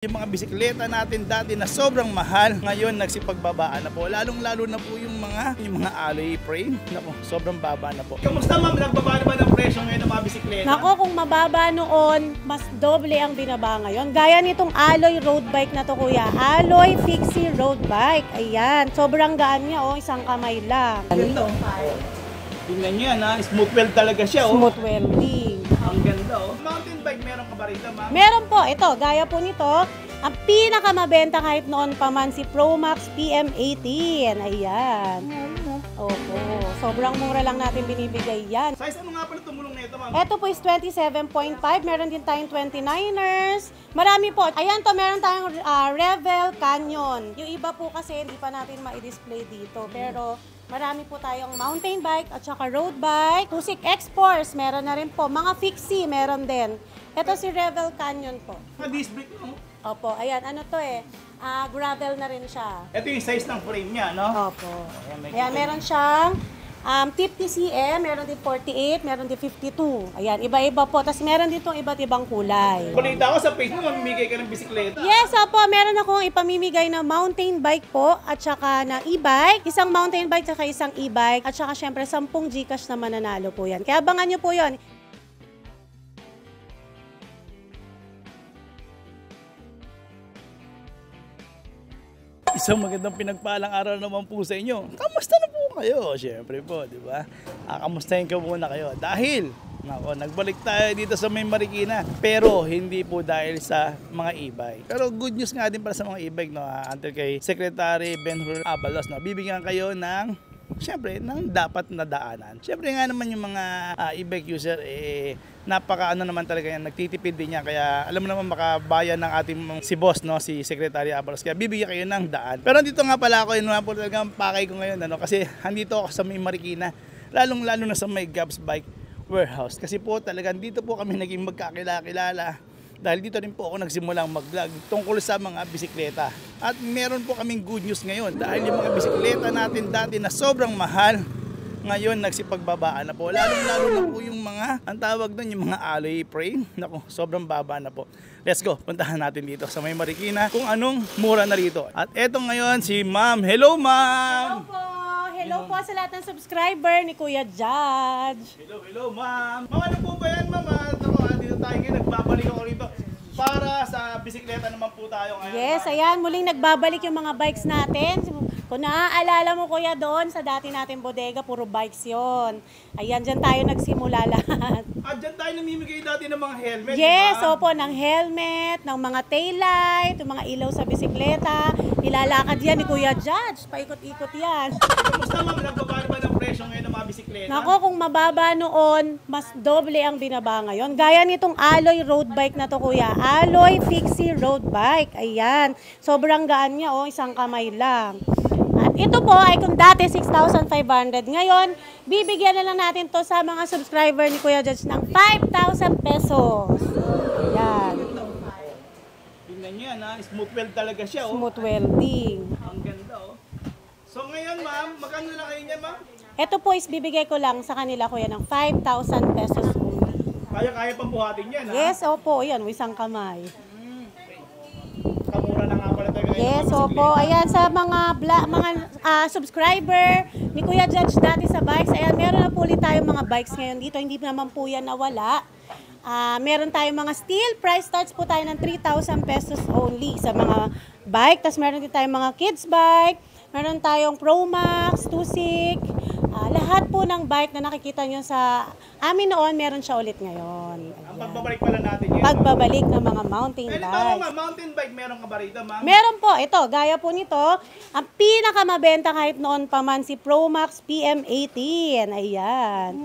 Yung mga bisikleta natin dati na sobrang mahal, ngayon nagsipagbabaan na po. Lalong-lalo na po yung mga alloy frame. Naku, sobrang baba na po. Kamusta ma'am? Nagbaba na ba ng presyo ngayon ng mga bisikleta? Nako, kung mababa noon, mas doble ang binaba ngayon. Gaya nitong alloy road bike na to, kuya. Alloy Fixie road bike. Ayan, sobrang gaan niya, oh, isang kamay lang. Ganda, oh. Tingnan niyo yan, ha? Smooth weld talaga siya, oh. Smooth welding. Ang ganda, oh. Mountain bike, meron ka ba rito, ma'am? Meron po, ito, gaya po nito. Ang pinakamabenta kahit noon pa man si Promax PM18. Ayan. Opo. Sobrang mura lang natin binibigay yan. Size ano nga pala tumulong na ito, ma'am? Ito po is 27.5. Meron din tayong 29ers. Marami po. Ayan to, meron tayong Revel Canyon. Yung iba po kasi hindi pa natin ma-display dito. Pero marami po tayong mountain bike at saka road bike. Tusik X-Force, meron na rin po. Mga Fixie, meron din. Ito si Revel Canyon po. Mga disc brake, no? Opo, ayan, ano to gravel na rin siya. Ito yung size ng frame niya, no? Opo. Ayan, meron siyang 50 cm, meron din 48, meron din 52. Ayan, iba-iba po. Tapos meron din itong iba't ibang kulay. Balita ko sa Facebook, mamimigay ka ng bisikleta. Yes, opo, meron akong ipamimigay na mountain bike po at saka na e-bike. Isang mountain bike at saka isang e-bike. At saka syempre 10 Gcash na mananalo po yan. Kaya abangan nyo po yon. Isang magandang pinagpalang araw naman po sa inyo. Kamusta na po kayo? Siyempre po, di ba? Kamustahin ko muna kayo. Dahil, nagbalik tayo dito sa May Marikina. Pero hindi po dahil sa mga e-bike. Pero good news nga din para sa mga e-bike, no? Until kay Secretary Benhur Abalos, no? Bibigyan kayo ng, siyempre, ng dapat na daanan. Siyempre nga naman yung mga e-bike user, napaka naman talaga yan, nagtitipid din niya, kaya alam mo naman makabayan ng ating si boss, no, si Secretary Abalos, kaya bibigyan kayo ng daan. Pero dito nga pala ako, yun nga po talagang pakay ko ngayon, ano, kasi andito ako sa May Marikina, lalong-lalo na sa May Gabs Bike Warehouse, kasi po talagang dito po kami naging magkakilala. Dahil dito rin po ako nagsimulang mag-vlog tungkol sa mga bisikleta. At meron po kaming good news ngayon dahil yung mga bisikleta natin dati na sobrang mahal, ngayon nagsipagbabaan na po. Lalong-lalo na po yung mga, ang tawag doon, yung mga alloy frame. Naku, sobrang baba na po. Let's go, puntahan natin dito sa May Marikina kung anong mura na rito. At eto ngayon si Ma'am. Hello, Ma'am! Hello po! Hello po sa lahat ng subscriber ni Kuya Judge. Hello, Ma'am! Ma'am, ano po ba yan, Ma'am? Dito tayo ngayon, nagbabalik ako rito. Para sa bisikleta naman po tayo ngayon. Yes, ayan, muling nagbabalik yung mga bikes natin. Kung naaalala mo, kuya, doon sa dati natin bodega, puro bikes yon. Ayan, dyan tayo nagsimula lahat. At dyan tayo namimigay dati ng mga helmet, yes, diba? opo, ng helmet, ng mga taillight, ng mga ilaw sa bisikleta. Nilalakad yan ni Kuya Judge. Paikot-ikot yan. Kamusta, ma'am? Nagbaba ba ng presyo ngayon ng mga bisikleta? Nako, kung mababa noon, mas doble ang binaba ngayon. Gaya nitong alloy road bike na to, kuya. Alloy Fixie road bike. Ayan. Sobrang gaan niya, oh. Isang kamay lang. At ito po ay kung dati 6,500. Ngayon, bibigyan na lang natin to sa mga subscriber ni Kuya Judge ng 5,000 pesos. Ayan. Tingnan niyo yan, ha? Smooth weld talaga siya, oh. Smooth welding. Ang ganda, oh. So ngayon, ma'am, magkano na kayo niyan, ma'am? Ito po is bibigay ko lang sa kanila, kuya, ng 5,000 pesos only. Kaya pang buhatin yan, ha? Yes, opo. Yan, isang kamay. Kamura na nga pala talaga ngayon. Yes, opo. Ayan, sa mga subscriber ni Kuya Judge dati sa bikes, ayan, meron na po ulit tayong mga bikes ngayon dito. Hindi naman po yan nawala. Meron tayong mga steel. Price starts po tayo ng 3,000 pesos only sa mga bike. Tapos meron din tayong mga kids bike. Meron tayong Promax, Tusik. Lahat po ng bike na nakikita nyo sa amin noon, meron siya ulit ngayon. Ang pagbabalik pala natin yan. Pagbabalik ng mga mountain Ito, bikes. ma'am, mountain bike, meron ka ba rito, ma'am? Meron po, ito, gaya po nito, ang pinakamabenta kahit noon pa man si Promax PM18. Ayan.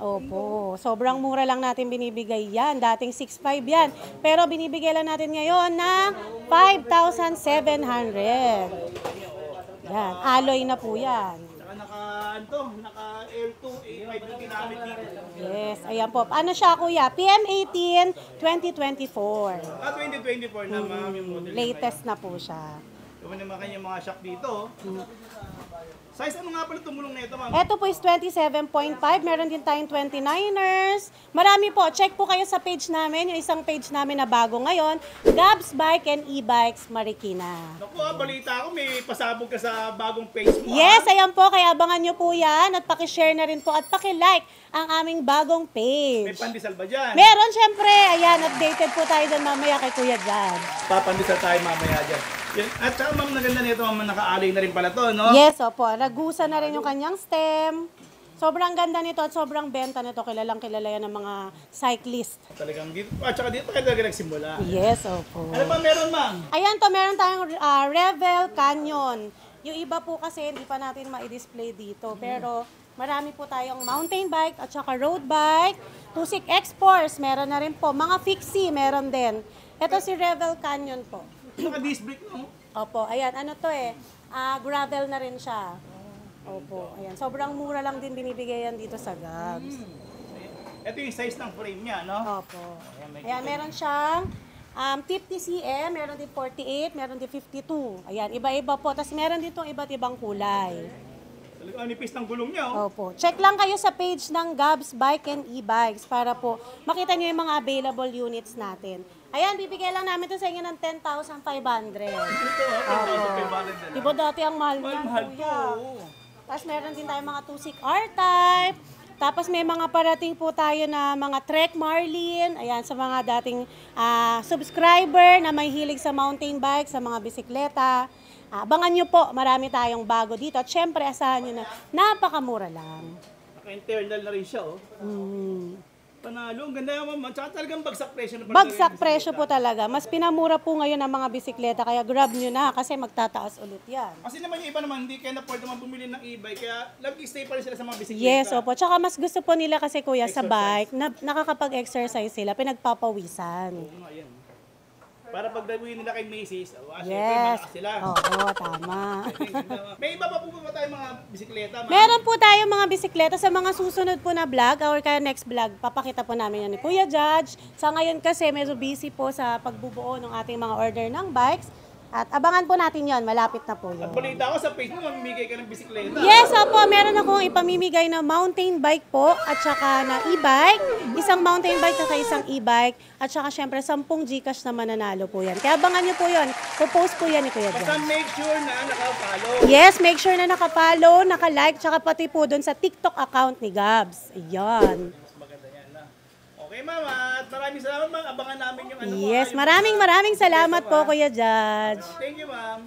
Opo, sobrang mura lang natin binibigay yan. Dating 6,500 yan. Pero binibigay lang natin ngayon ng 5,700. Yan, alloy na po yan. Naka L2, A5 yung ginamit dito. Yes, ayan po. Ano siya, kuya? PM18 2024. 2024 na, ma'am, yung model. Latest na po siya. Yung naman kanyang mga shock dito. Size ano nga pala tumulong na ito, ma'am? Ito po is 27.5. Meron din tayong 29ers. Marami po. Check po kayo sa page namin. Yung isang page namin na bago ngayon. Gabs Bike and E-Bikes Marikina. Naku, balita ko may pasabog ka sa bagong page mo. Yes, ayan po. Kaya abangan nyo po yan. At pakishare na rin po. At pakilike ang aming bagong May page. pandesal ba dyan? Meron syempre. Ayan, updated po tayo dyan mamaya kay Kuya Jan. Papandesal tayo mamaya dyan. Yan. At saka ma'am, naganda nito, ma'am, nakaalay na rin pala to, no? Yes, opo. Ragusa na rin yung kanyang stem. Sobrang ganda nito at sobrang benta nito. Kilalang kilala yan ng mga cyclist. Talagang dito, at saka dito kayo talaga nagsimula. Yes, opo. Ano ba meron, ma'am? Ayan to, meron tayong Revel Canyon. Yung iba po kasi hindi pa natin ma-display dito. Pero marami po tayong mountain bike at saka road bike. Tusik X-Force, meron na rin po. Mga fixie, meron din. Ito si Revel Canyon po. Naka-disc brake, no? Opo, ayan, ano to gravel na rin siya. Opo, ayan. Sobrang mura lang din binibigay yan dito sa Gabs. Ito yung size ng frame niya, no? Opo. Ayan, meron siyang 50 cm, meron din 48, meron din 52. Ayan, iba-iba po. Tapos meron din itong iba't ibang kulay. Talagang nipis ng gulong niya, oh. Opo. Check lang kayo sa page ng Gabs Bike and E-Bikes para po makita nyo yung mga available units natin. Ayan, bibigay lang namin ito sa inyo ng 10,500. Ito, oh, 10,500 na lang. Diba dati ang mahal niyan, Mahal to, kuya? oo. Tapos meron din tayo mga Tusik R-Type. Tapos may mga parating po tayo na mga Trek Marlin. Ayan, sa mga dating subscriber na may hilig sa mountain bike, sa mga bisikleta. Abangan nyo po, marami tayong bago dito. At syempre, asahan nyo na napakamura lang. Naka-internal na rin siya, oh. Panalo, ang ganda yung ma'am. Tsaka talagang bagsak presyo na pala. Bagsak presyo po talaga. Mas pinamura po ngayon ang mga bisikleta. Kaya grab nyo na kasi magtataas ulit yan. Kasi naman yung iba naman, hindi kaya na-afford naman bumili ng e-bike. Kaya nag-stay pa rin sila sa mga bisikleta. Yes, opo. Tsaka mas gusto po nila kasi kuya sa bike, na nakakapag-exercise sila, pinagpapawisan. Oo nga, yan. Para pag dabuhin nila kay Macy's, syempre, Yes. malakas sila. Oo, tama. May iba pa po ba tayo mga bisikleta? Ma'am? Meron po tayo mga bisikleta sa mga susunod po na vlog or kaya next vlog. Papakita po namin yan ni Kuya Judge. Sa ngayon kasi medyo busy po sa pagbubuo ng ating mga order ng bikes. At abangan po natin yon, malapit na po At yun. balita ko sa Facebook, mamimigay ka ng bisikleta. Yes, opo, meron akong ipamimigay na mountain bike po at saka na e-bike. Isang mountain bike at isang e-bike. At saka syempre 10 Gcash na mananalo po yan. Kaya abangan nyo po yun. Popost po yan ni Kuya Basta Judge. make sure na naka-follow. Yes, make sure na nakapollow, naka-like, tsaka pati po doon sa TikTok account ni Gabs. Ayan. Mas maganda yan na. Okay, ma'am. At maraming salamat, ma'am. Abangan namin yung ano mo, Yes, yung maraming salamat video po, mo, Kuya Judge. Thank you, ma'am.